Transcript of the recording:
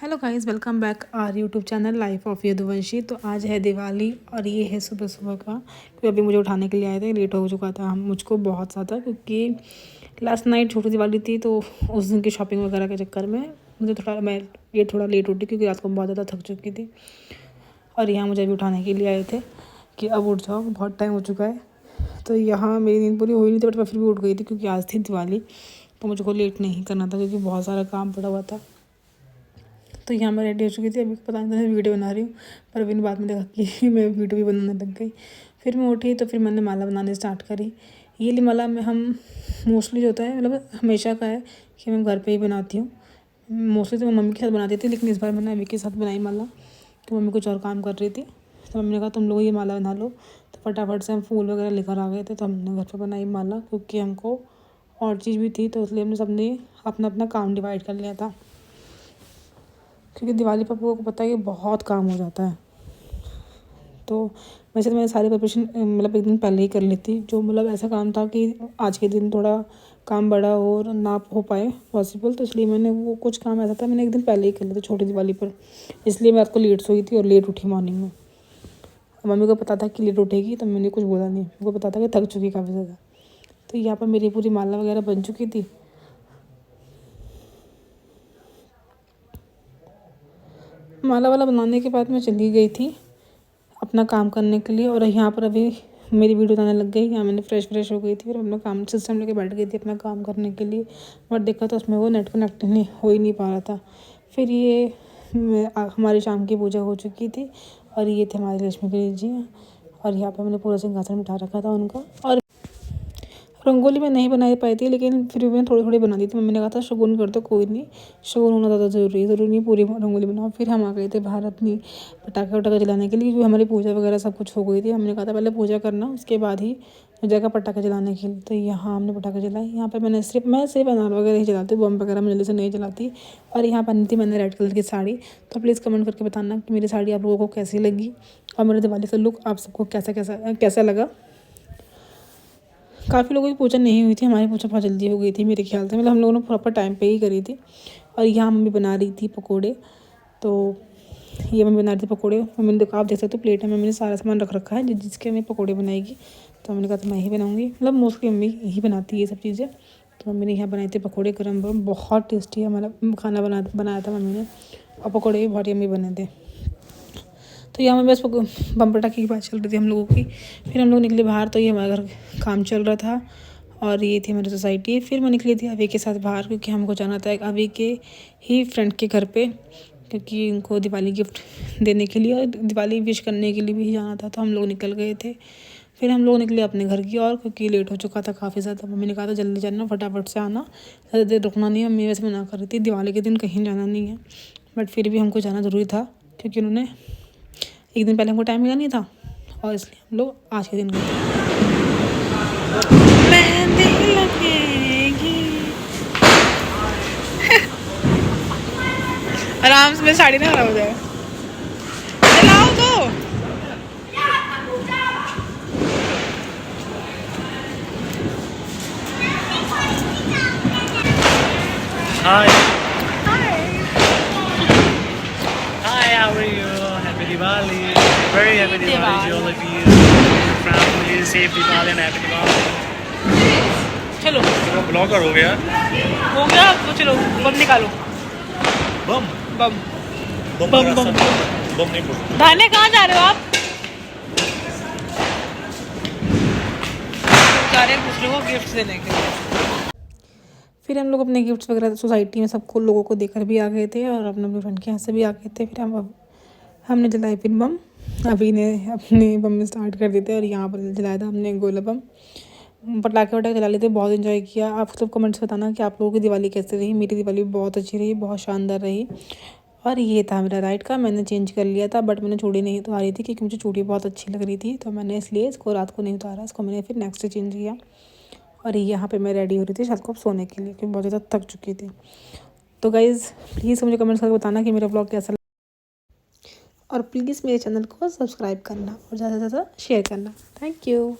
Hello guys, welcome back our YouTube channel life of Yaduvanshi. तो आज है दिवाली और ये है सुबह सुबह का, क्योंकि अभी मुझे उठाने के लिए आए थे, लेट हो चुका था मुझको बहुत ज़्यादा, क्योंकि लास्ट नाइट छोटी दिवाली थी। तो उस दिन की शॉपिंग वगैरह के चक्कर में मुझे थोड़ा लेट उठी, क्योंकि रात को बहुत ज़्यादा थक चुकी थी। और यहाँ मुझे अभी उठाने के लिए आए थे कि अब उठ जाओ, बहुत टाइम हो चुका है। तो यहाँ मेरी नींद पूरी हुई नहीं थी, बट मैं फिर भी उठ गई थी, क्योंकि आज थी दिवाली। तो मुझको लेट नहीं करना था, क्योंकि बहुत सारा काम पड़ा हुआ था। तो यहाँ मैं रेडी हो चुकी थी। अभी पता नहीं था मैं वीडियो बना रही हूँ, पर अभी बाद में देखा कि मैं वीडियो भी बनाने लग गई। फिर मैं उठी तो फिर मैंने माला बनाने स्टार्ट करी। ये वाली माला में हम मोस्टली जो होता है, मतलब हमेशा का है कि मैं घर पे ही बनाती हूँ। मोस्टली तो मैं मम्मी के साथ बनाती थी, लेकिन इस बार मैंने अभी के साथ बनाई माला। तो मम्मी कुछ और काम कर रही थी, तो मम्मी ने कहा तुम लोग ये माला बना लो। तो फटाफट से हम फूल वगैरह लेकर आ गए थे। तो हमने घर पर बनाई माला, क्योंकि हमको और चीज़ भी थी, तो इसलिए हमने सबने अपना अपना काम डिवाइड कर लिया था। क्योंकि दिवाली पर आपको पता है कि बहुत काम हो जाता है। तो वैसे तो मैंने सारी प्रिपरेशन मतलब एक दिन पहले ही कर ली थी। जो मतलब ऐसा काम था कि आज के दिन थोड़ा काम बड़ा हो और ना हो पाए पॉसिबल, तो इसलिए मैंने वो कुछ काम ऐसा था मैंने एक दिन पहले ही कर लिया था छोटी दिवाली पर। इसलिए मैं आपको लेट सोई थी और लेट उठी मॉर्निंग में। मम्मी को पता था कि लेट उठेगी, तो मैंने कुछ बोला नहीं। मेरे को पता था कि थक चुकी काफ़ी ज़्यादा। तो यहाँ पर मेरी पूरी माला वगैरह बन चुकी थी। माला वाला बनाने के बाद मैं चली गई थी अपना काम करने के लिए। और यहाँ पर अभी मेरी वीडियो आने लग गई। यहाँ मैंने फ्रेश हो गई थी, फिर अपना काम सिस्टम लेके बैठ गई थी अपना काम करने के लिए। बट देखा तो उसमें वो नेट कनेक्ट नहीं हो ही नहीं पा रहा था। फिर ये हमारी शाम की पूजा हो चुकी थी, और ये थे हमारे लक्ष्मी गणेश जी। और यहाँ पर मैंने पूरा सिंहासन बिठा रखा था उनका। और रंगोली में नहीं बनाई पाई थी, लेकिन फिर भी मैंने थोड़ी थोड़ी बना दी थी। मम्मी ने कहा था शगुन कर दो, कोई नहीं, शगुन होना ज़्यादा ज़रूरी नहीं पूरी रंगोली बनाओ। फिर हम आ गए थे बाहर अपनी पटाखे वटाखे जलाने के लिए, क्योंकि हमारी पूजा वगैरह सब कुछ हो गई थी। हमने कहा था पहले पूजा करना, उसके बाद ही जगह पटाखे जलाने के लिए। तो यहाँ हमने पटाखे जलाए। यहाँ पर मैं सिर्फ अनार वगैरह ही जलाती हूँ, बम वगैरह मैं जल्दी से नहीं जलाती। और यहाँ पहनी थी मैंने रेड कलर की साड़ी। तो प्लीज़ कमेंट करके बताना कि मेरी साड़ी आप लोगों को कैसी लगी, और मेरे दिवाली का लुक आप सबको कैसा लगा। काफ़ी लोगों की पूजा नहीं हुई थी, हमारी पूजा बहुत जल्दी हो गई थी मेरे ख्याल से। मतलब हम लोगों ने प्रॉपर टाइम पे ही करी थी। और यहाँ मम्मी बना रही थी पकोड़े। तो ये मम्मी बना रही थी पकोड़े। मम्मी ने देखा, आप देख सकते हो प्लेट में मम्मी ने सारा सामान रख रखा है जिसके हमें पकोड़े बनाएगी। तो मैंने कहा तो मैं ही बनाऊँगी, मतलब मोस्टली मम्मी ही बनाती है ये सब चीज़ें। तो मम्मी ने यहाँ बनाए थे पकोड़े गरम गरम, बहुत टेस्टी है मतलब खाना बनाया था मम्मी ने। और पकोड़े भी बहुत यम्मी बने थे। तो यहाँ में बस बम पटाखे की बात चल रही थी हम लोगों की। फिर हम लोग निकले बाहर, तो ये हमारे घर काम चल रहा था। और ये थी हमारी सोसाइटी। फिर मैं निकली थी अभी के साथ बाहर, क्योंकि हमको जाना था अभी के ही फ्रेंड के घर पे, क्योंकि उनको दिवाली गिफ्ट देने के लिए और दिवाली विश करने के लिए भी जाना था। तो हम लोग निकल गए थे। फिर हम लोग निकले अपने घर की ओर, क्योंकि लेट हो चुका था काफ़ी ज़्यादा। मम्मी ने कहा था जल्दी जाना, फटाफट से आना, ज़्यादा देर रुकना नहीं है। मम्मी वैसे मना कर रही थी, दिवाली के दिन कहीं जाना नहीं है, बट फिर भी हमको जाना ज़रूरी था, क्योंकि उन्होंने एक दिन पहले हमको टाइम मिला नहीं था, और इसलिए हम लोग आज के दिन गए थे। मेहंदी लगेगी आराम से, मेरी साड़ी ना खराब हो जाए। चलाओ तो। Hi. Hi, how are you? Happy Diwali. Very happy Diwali to all of you. Your family, safe Diwali and happy Diwali. चलो ब्लॉगर हो गया हो गया, तो चलो बम निकालो। बम बम बम बम बम बम बम नहीं बोल। धाने कहाँ जा रहे हो आप? जा रहे हैं दूसरे को गिफ्ट देने के लिए। फिर हम लोग अपने गिफ्ट्स वगैरह सोसाइटी में सबको लोगों को देकर भी आ गए थे, और अपने फ्रेंड के यहाँ से भी आ गए थे। फिर हमने जलाई फिर बम। अभी ने अपने बम स्टार्ट कर देते, और यहाँ पर जलाया था हमने गोला बम। पटाखे वटाखे जला लेते, बहुत इन्जॉय किया। आप सब कमेंट्स बताना कि आप लोगों की दिवाली कैसे रही। मेरी दिवाली बहुत अच्छी रही, बहुत शानदार रही। और ये था मेरा राइट का, मैंने चेंज कर लिया था, बट मैंने चूड़ी नहीं उतारी थी, क्योंकि मुझे चूड़ी बहुत अच्छी लग रही थी। तो मैंने इसलिए इसको रात को नहीं उतारा, इसको मैंने फिर नेक्स्ट डे चेंज किया। और यहाँ पे मैं रेडी हो रही थी शायद को अब सोने के लिए, क्योंकि बहुत ज़्यादा थक चुकी थी। तो गाइज़ प्लीज़ मुझे कमेंट्स करके बताना कि मेरा ब्लॉग कैसा लगा, और प्लीज़ मेरे चैनल को सब्सक्राइब करना और ज़्यादा से ज़्यादा शेयर करना। Thank you.